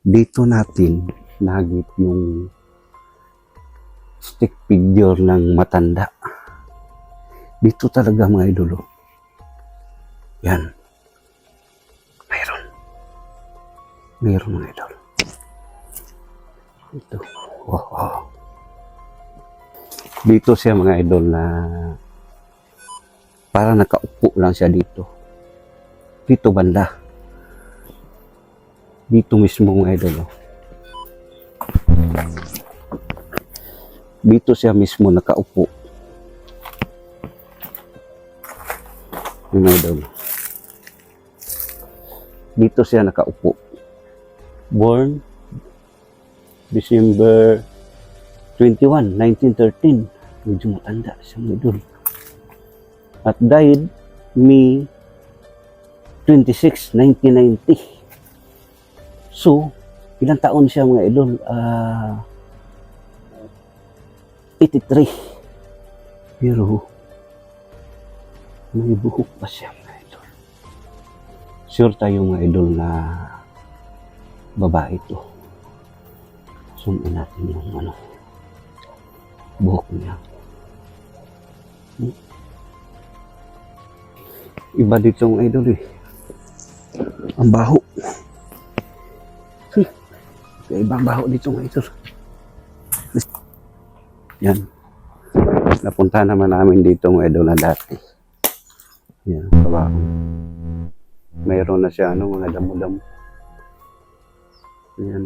Dito natin nagit yung stick figure ng matanda. Dito talaga mga idolo. Yan. Mayroon mga idol. Ito. Wow. Dito siya mga idol na parang nakaupo lang siya dito. Dito banda. Dito mismo mga idol. Dito siya mismo nakaupo. Mga idol. Dito siya nakaupo. Born December 21, 1913. Medyo matanda siya mga idol. At died May 26, 1990. So, ilang taon siya mga idol? 83. Pero, may buhok pa siya mga idol. Sure tayo mga idol na babae ito. Sumin natin yung buhok niya. Iba dito mga idol eh. Ang baho. Ibang baho dito mga idol. Yan. Napunta naman namin dito mga idol na dati. Yan, kabaho. Mayroon na siya mga damo-damo. Yan.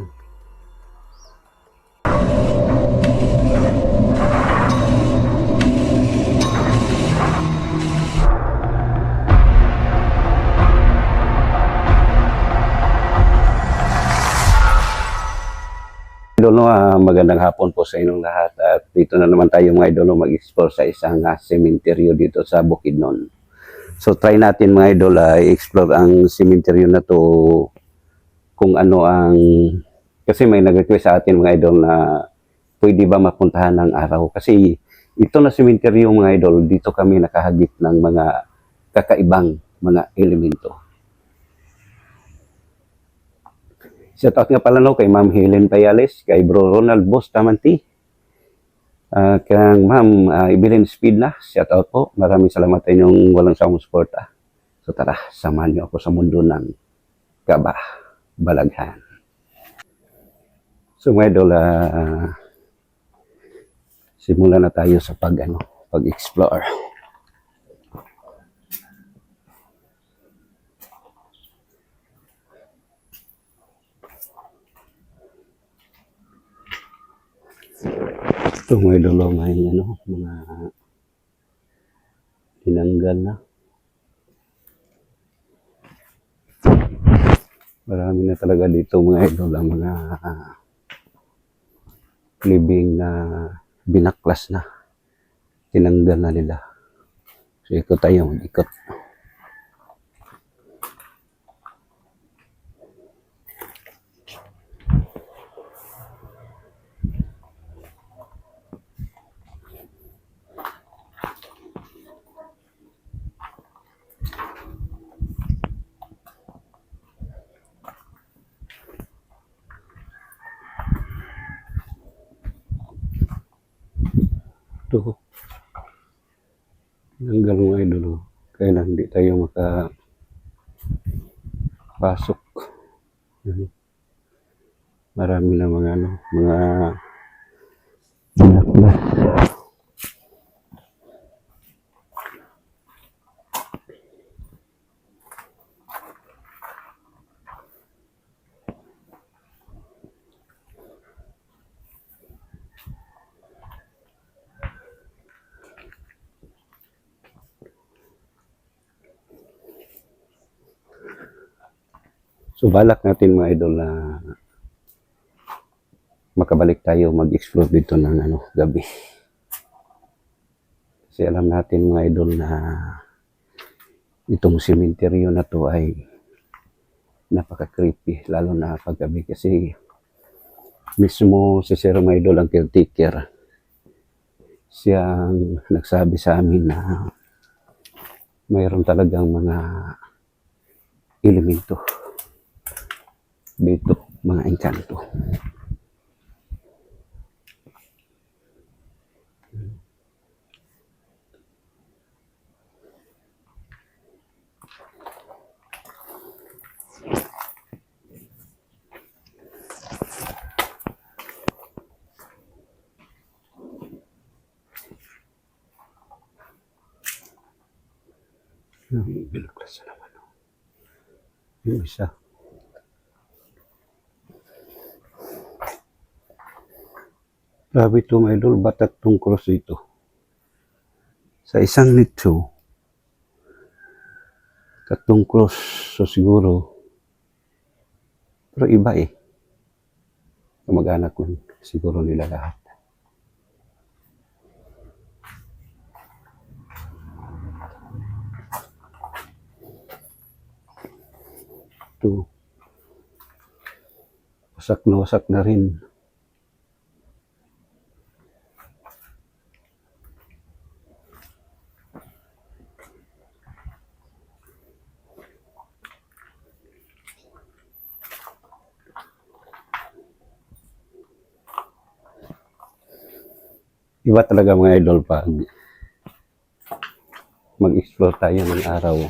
Idolo, magandang hapon po sa inyong lahat at dito na naman tayo mga idolo mag-explore sa isang sementeryo dito sa Bukidnon. So try natin mga idol i-explore ang sementeryo na to kung ano ang, kasi may nag-request sa atin mga idol na pwede ba mapuntahan ng araw kasi ito na sementeryo mga idol, dito kami nakahagip ng mga kakaibang mga elemento. Shout out nga pala kay Ma'am Helen Payales, kay Bro Ronald Bostamanti, kay Ma'am Evelyn Speed na, shout out po. Maraming salamat sa inyong walang sawang suporta. So tara, samahan niyo ako sa mundo ng kabalaghan. So mga idol, simulan na tayo sa pag-explore. Ito mga idol, may mga tinanggal na. Marami na talaga dito mga idol ang mga living na binaklas na. Tinanggal na nila. So ikot tayo, ikot. Ito. Tinanggal mga idol. Kaya lang hindi tayo makapasok. Marami na mga mga binaklas. So balak natin mga idol na makabalik tayo mag-explore dito ng gabi. Kasi alam natin mga idol na itong sementeryo na to ay napaka-creepy lalo na pag gabi kasi mismo si Sir mga idol ang caretaker. Siyang nagsabi sa amin na mayroon talagang mga elemento dito mga engkanto. Biluklas na naman. Yung isa. Grabe ito mga idol, batak tong cross ito. Sa isang nicho, tatlong cross, so siguro, pero iba eh. Kamag-anak ko siguro nila lahat. Ito, wasak na rin. Iba talaga mga idol pag mag-explore tayo ng araw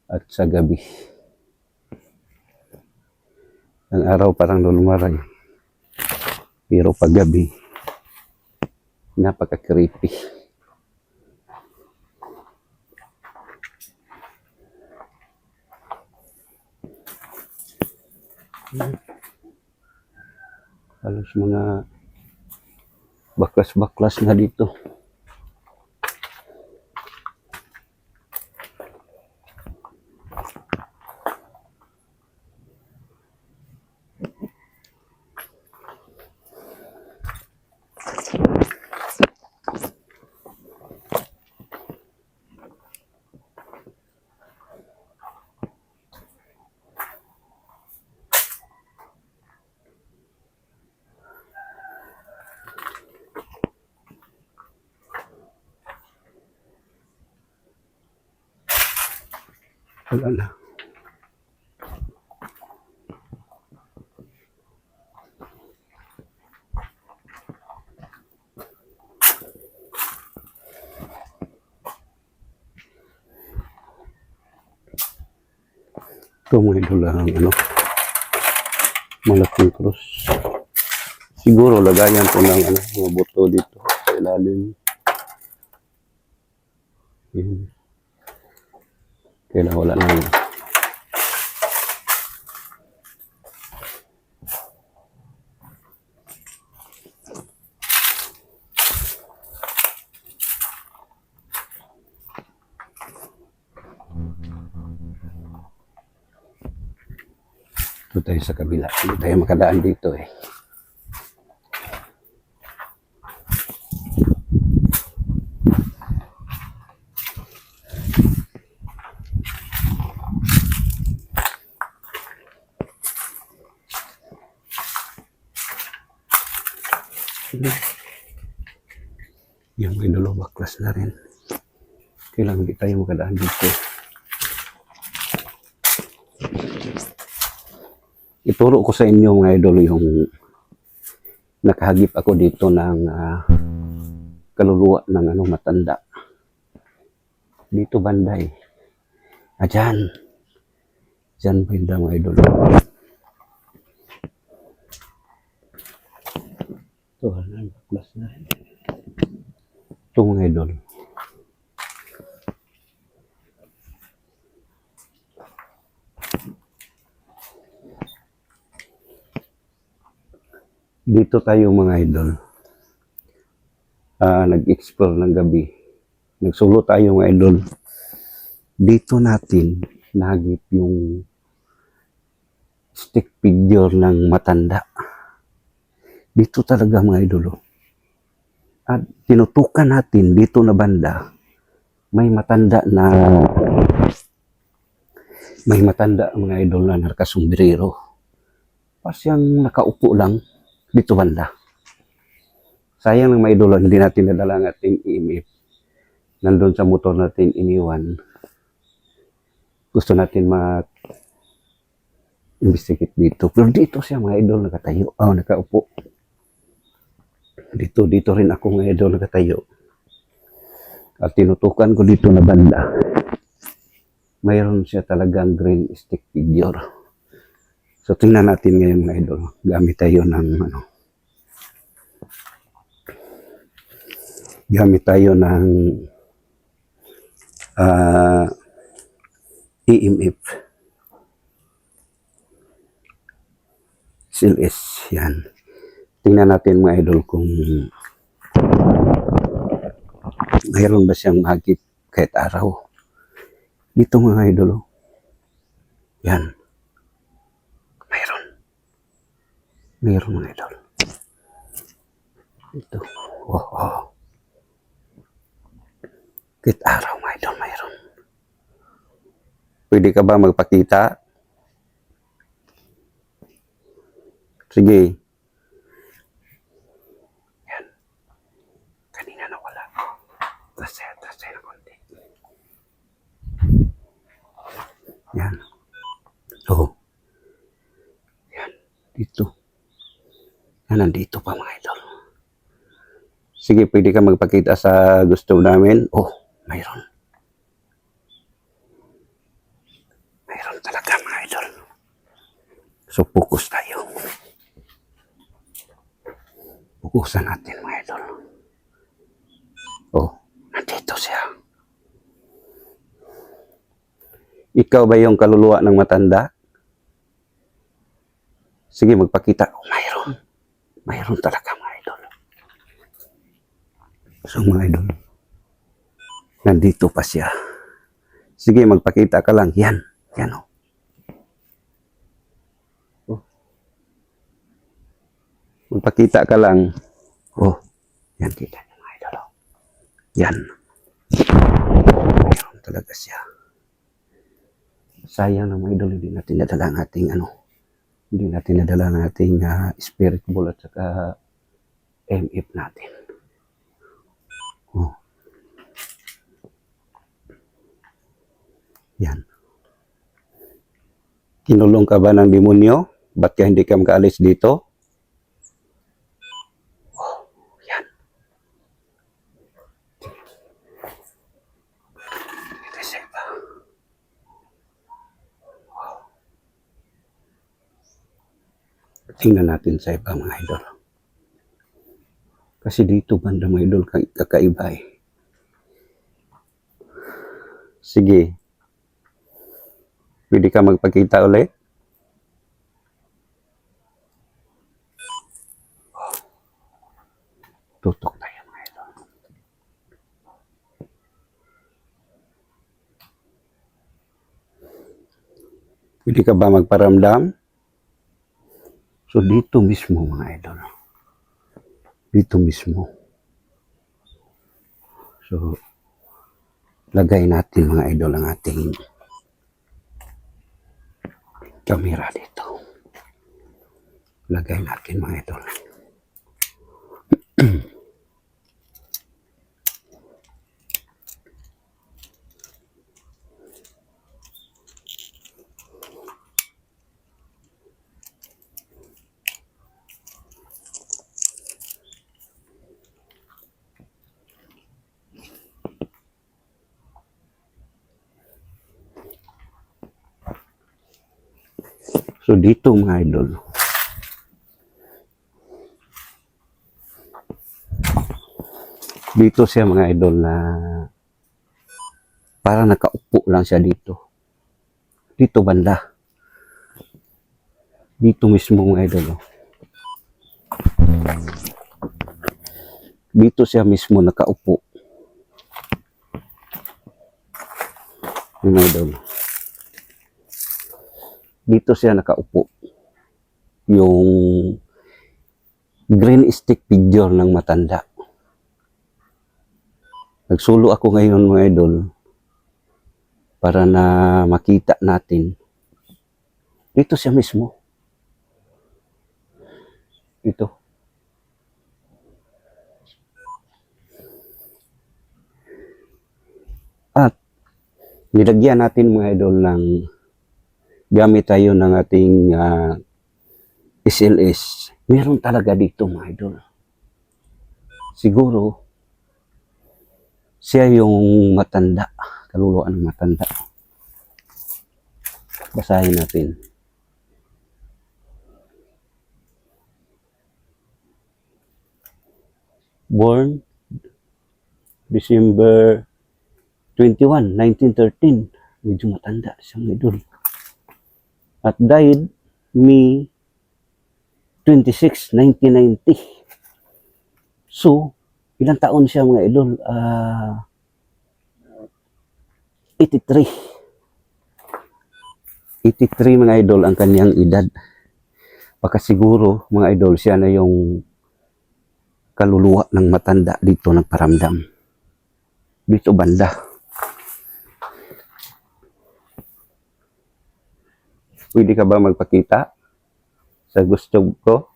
at sa gabi. Ang araw parang lulumaray. Pero pag gabi, napaka-creepy. Halos mga baklas-baklas na dito. Wala na. Ito mga idol ang malaking cross. Siguro lagayan po ng mga buto dito sa ilalim. Yan. Kailangan wala na. Ito tayo sa kabila. Hindi tayo makadaan dito eh. Yung idol baklas na rin. Kailangan hindi tayo makadaan dito. Ituro ko sa inyo mga idol yung nakahagip ako dito ng kaluluwa ng matanda. Dito banday. Diyan. Diyan banda mga idol. Ito, baklas na rin. Ito mga idol. Dito tayo mga idol. Nag-explore ng gabi. Nagsulo tayo mga idol. Dito natin nahagip yung stick figure ng matanda. Dito talaga mga idol. At tinutukan natin dito na banda. May matanda mga idol na nakasombrero. Pasyang nakaupo lang dito banda. Sayang ng mga idol, hindi natin nadala ang ating EMF. Nandun sa motor natin iniwan. Gusto natin investigate dito. Pero dito siya mga idol nakatayo. Nakaupo. Dito rin ako mga idol nakatayo. At tinutukan ko dito na banda. Mayroon siya talagang green stick figure. So tingnan natin ngayon mga idol. Gamit tayo ng EMF. CLS. Yan. Tingnan natin mga idol kung mayroon ba siyang magip kahit araw. Dito mga idol. Yan. Mayroon mga idol. Ito. Kahit araw mga idol mayroon. Pwede ka ba magpakita? Sige. Yan. Kanina nawala. Tasaya na konti. Yan. Yan. Dito. Yan, nandito pa mga idol. Sige, pwede ka magpakita sa gusto namin. Mayroon. Mayroon talaga mga idol. So, focus tayo. Fokusan natin mga idol. Nandito siya. Ikaw ba yung kaluluwa ng matanda? Sige, magpakita. Mayroon. Mayroon talaga mga idol. So mga idol, nandito pa siya. Sige, magpakita ka lang. Yan. Magpakita ka lang. Yan kita mga idol. Yan. Mayroon talaga siya. Sayang na mga idol, hindi natin nadala ang ating spirit ball at saka MF natin. Yan. Kinulong ka ba ng demonyo? Ba't ka hindi ka makaalis dito? Yan. Ito siya ba? Tingnan natin sa iba mga idol. Kasi dito banda mga idol kakaiba eh. Sige. Pwede ka magpakita ulit? Tutok tayo mga idol. Pwede ka ba magparamdam? So dito mismo mga idol. Dito mismo. So lagay natin mga idol ang ating camera dito. Lagay natin mga idol. So dito mga idol, dito siya mga idol na parang nakaupo lang siya dito. Dito banda. Dito mismo mga idol. Dito siya mismo nakaupo. Mga idol. Dito siya nakaupo. Yung green stick figure ng matanda. Nagsulo ako ngayon mga idol para na makita natin. Dito siya mismo. Ito. At nilagyan natin mga idol ng gamit tayo ng ating SLS, meron talaga dito mga idol. Siguro, siya yung matanda, kaluluwa ng matanda. Basahin natin. Born December 21, 1913. Medyo matanda siya mga idol. At died May 26, 1990. So, ilang taon siya mga idol? 83. 83 mga idol ang kanyang edad. Baka siguro mga idol siya na yung kaluluwa ng matanda dito nagparamdam. Dito banda. Pwede ka ba magpakita sa gusto ko?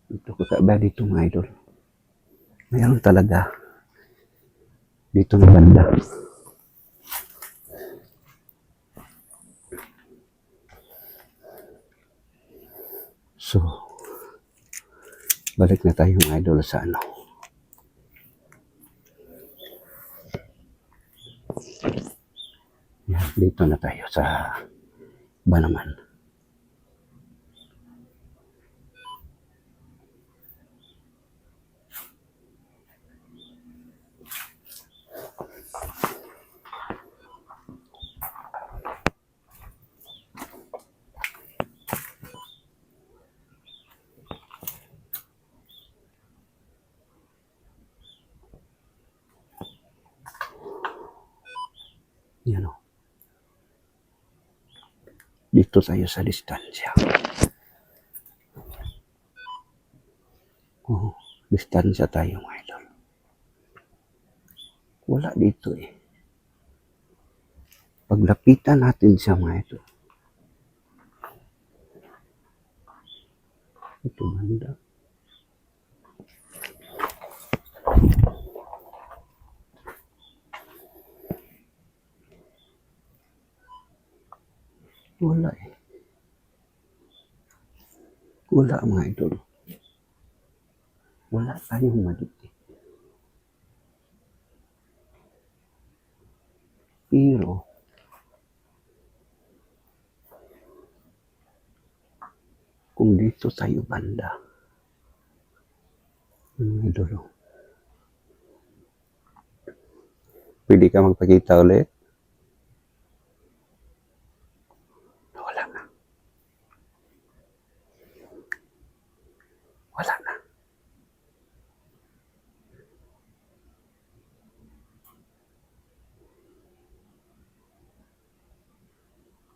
Dito ko ba dito mga idol? Mayroon talaga. Dito na banda. So, balik na tayo mga idol sa ano. Yan, dito na tayo sa ba naman. Yan o. Dito tayo sa distansya. Oh, distansya tayo mga idol. Wala dito eh. Paglapitan natin siya mga idol. Ito banda. Wala eh. Wala mga idol. Wala tayong madikit. Pero, kung dito tayo banda, mga idol, pwede ka magpakita ulit? Wala na. Wala na.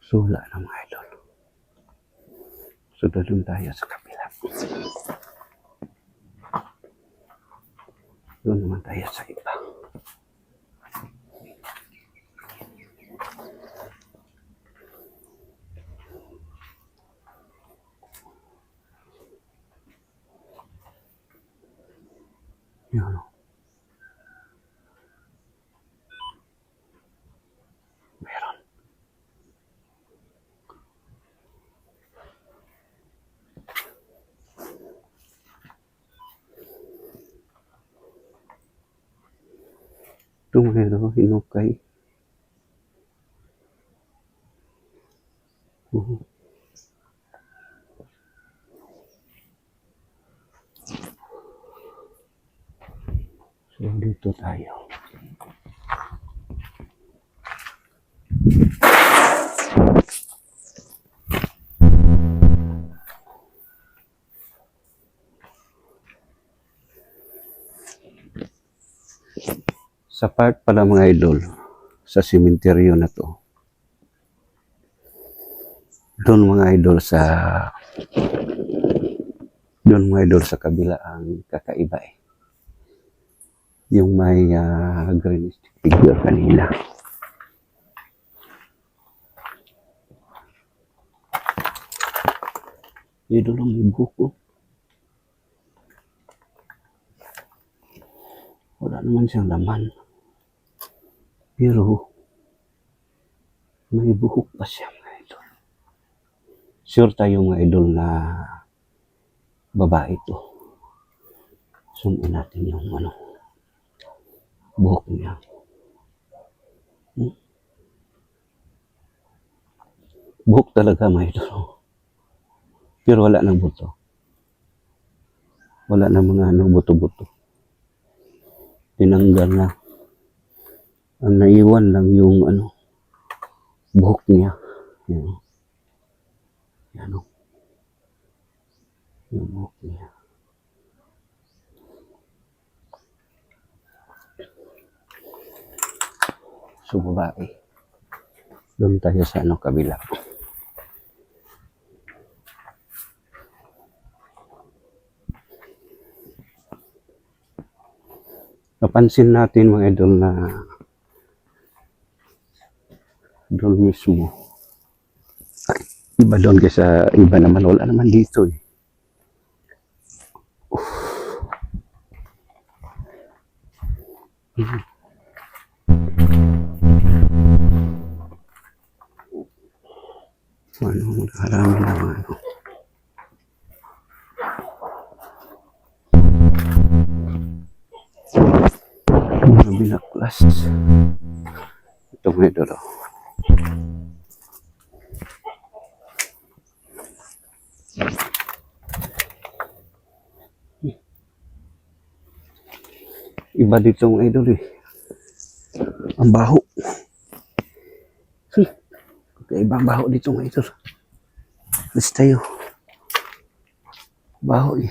So, wala na mga idol. So, doon tayo sa kabila. Doon naman tayo sa iba. Yan o. Meron. Ito meron, hinukay. So, dito tayo. Sa part pala mga idol, sa sementeryo na to, doon mga idol sa kabila ang kakaiba eh. Yung may green figure kanina. Idol ang may buko. Wala naman siyang laman. Pero, may buhok pa siya mga idol. Sure tayo mga idol na babae to. Sumun natin yung buhok niya. Buhok talaga mga idol. Pero wala nang buto. Wala na mga buto-buto. Tinanggal na. Ang naiwan lang yung buhok niya. Yan. Yan o. Yung buhok niya. So, babae. Doon tayo sa kabila. Napansin natin mga idol na doon mismo. Iba doon kaysa iba naman. Wala naman dito eh. Harami naman mga binaklas. Ito mga idol. Iba dito mga idol eh. Ang baho. Kaiba ang baho dito mga idol. Let's tayo. Baho eh.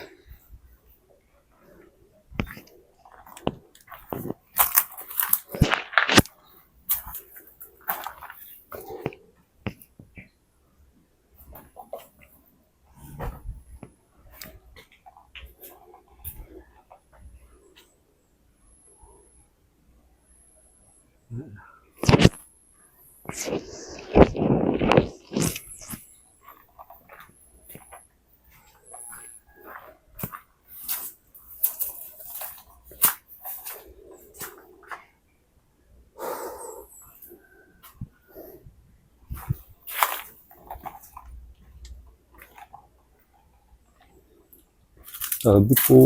Sabi po,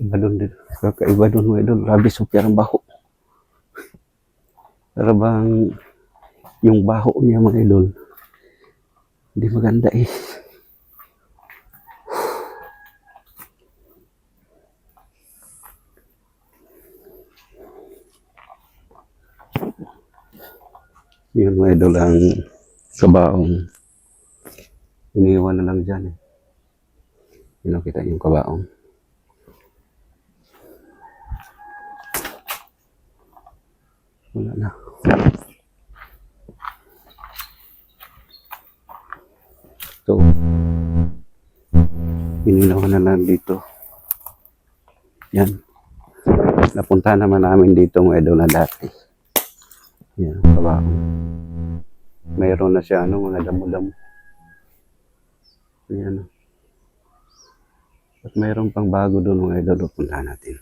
iba doon din. Kakaiba doon mga idol. Grabe super ang baho. Pero bang yung baho niya mga idol, hindi maganda eh. Yun mga idol ang kabaong. Iniwan na lang dyan eh. Yun kita yung kabaong. Wala na. So, iniwan na lang dito. Yan. Napunta naman namin dito mga idol na dati. Yan, kabaong. Mayroon na siya mga damo-damo. Yan. At mayroon pang bago doon mga idol. Punta natin.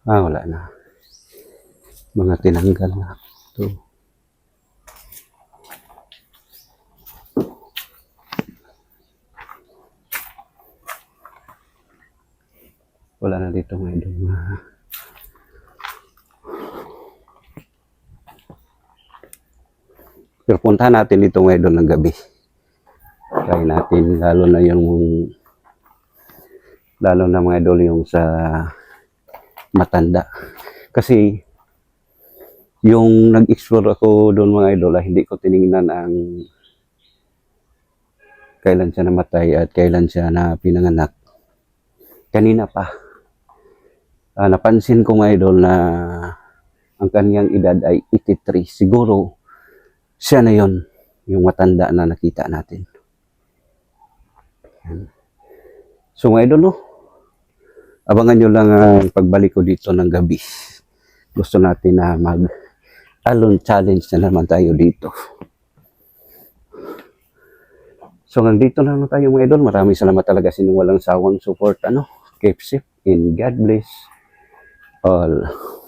Wala na. Mga tinanggal na. Ito. Wala na dito mga idol. Pero puntahan natin dito mga idol ng gabi. Try natin lalo na mga idol yung sa matanda. Kasi yung nag-explore ako doon mga idol, hindi ko tiningnan ang kailan siya namatay at kailan siya na pinanganak. Kanina pa. napansin ko mga idol na ang kanyang edad ay 83. Siguro siya na yon, yung matanda na nakita natin. So mga idol, no? Abangan nyo lang ang pagbalik ko dito ng gabi. Gusto natin na mag-alon challenge na naman tayo dito. So hanggang dito na lang tayo mga idol. Maraming salamat talaga sa inyong walang sawang support. Keep safe and God bless all.